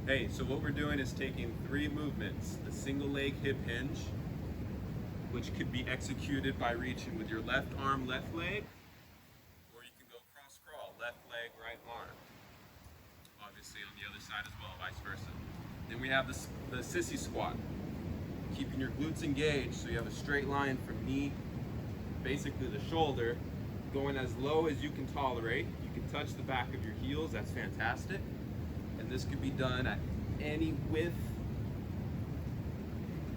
Hey, so what we're doing is taking three movements. The single leg hip hinge, which could be executed by reaching with your left arm, left leg, or you can go cross crawl, left leg, right arm. Obviously on the other side as well, vice versa. Then we have the sissy squat, keeping your glutes engaged so you have a straight line from knee, basically the shoulder, going as low as you can tolerate. You can touch the back of your heels, that's fantastic. And this could be done at any width.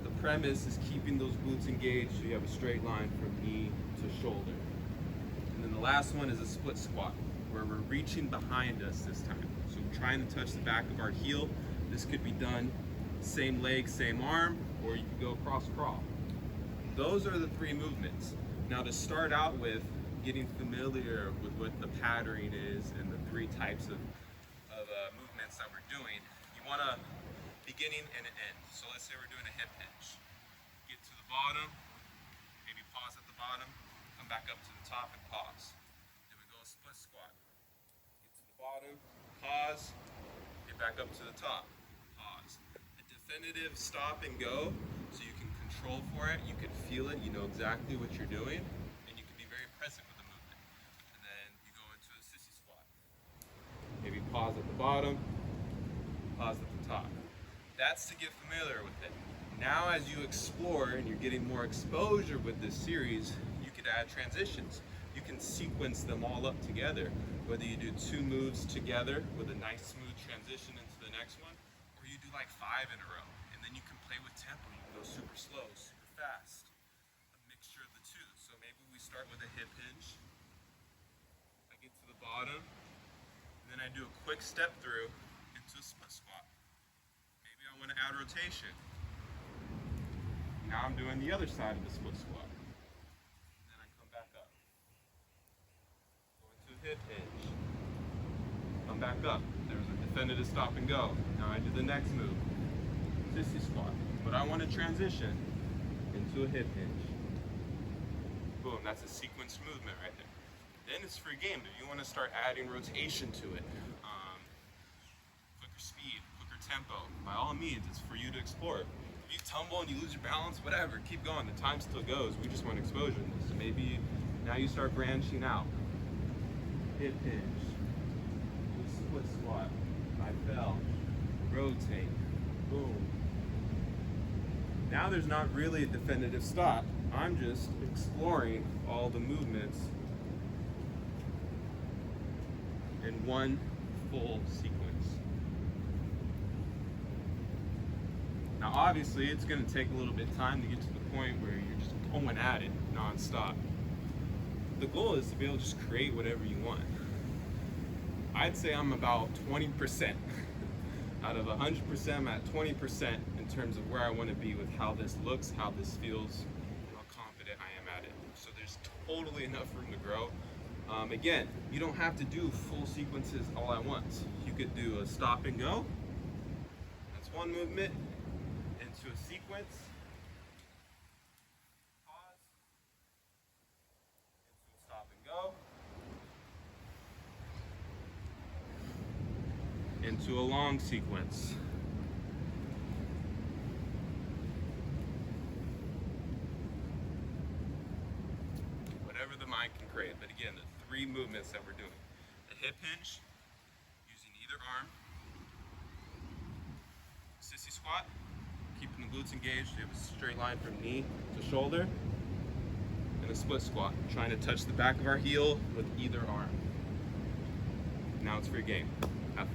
The premise is keeping those glutes engaged so you have a straight line from knee to shoulder. And then the last one is a split squat, where we're reaching behind us this time. So we're trying to touch the back of our heel. This could be done same leg, same arm, or you could go cross crawl. Those are the three movements. Now to start out with, getting familiar with what the patterning is and the three types of movements that we're doing, you want a beginning and an end. So let's say we're doing a hip hinge. Get to the bottom, maybe pause at the bottom, come back up to the top and pause. Then we go a split squat. Get to the bottom, pause, get back up to the top, pause. A definitive stop and go, so you can control for it, you can feel it, you know exactly what you're doing, and you can be very present with the movement. And then you go into a sissy squat. Maybe pause at the bottom, pause at the top. That's to get familiar with it. Now as you explore and you're getting more exposure with this series, you could add transitions. You can sequence them all up together, whether you do two moves together with a nice smooth transition into the next one, or you do like 5 in a row, and then you can play with tempo. You can go super slow, super fast, a mixture of the two. So maybe we start with a hip hinge. I get to the bottom, and then I do a quick step through into a split squat. Maybe I want to add rotation. Now I'm doing the other side of the split squat. And then I come back up. Go into a hip hinge. Come back up. There's a definitive stop and go. Now I do the next move. Sissy squat. But I want to transition into a hip hinge. Boom, that's a sequence movement right there. Then it's free game. If you want to start adding rotation to it, quicker speed, quicker tempo, by all means, it's for you to explore. If you tumble and you lose your balance, whatever, keep going. The time still goes. We just want exposure in this. So maybe now you start branching out. Hip hinge, split squat, I fell, rotate, boom. Now there's not really a definitive stop. I'm just exploring all the movements in one full sequence. Now obviously it's going to take a little bit of time to get to the point where you're just going at it non-stop. The goal is to be able to just create whatever you want. I'd say I'm about 20%. Out of 100%, I'm at 20% in terms of where I want to be with how this looks, how this feels, how confident I am at it. So there's totally enough room to grow. Again, you don't have to do full sequences all at once. You could do a stop and go. That's one movement. Into a sequence. Pause. Into a stop and go. Into a long sequence. Whatever the mind can create. But again, the three movements that we're doing. The hip hinge, using either arm. Sissy squat, keeping the glutes engaged. You have a straight line from knee to shoulder. And a split squat, trying to touch the back of our heel with either arm. Now it's free game. Have fun.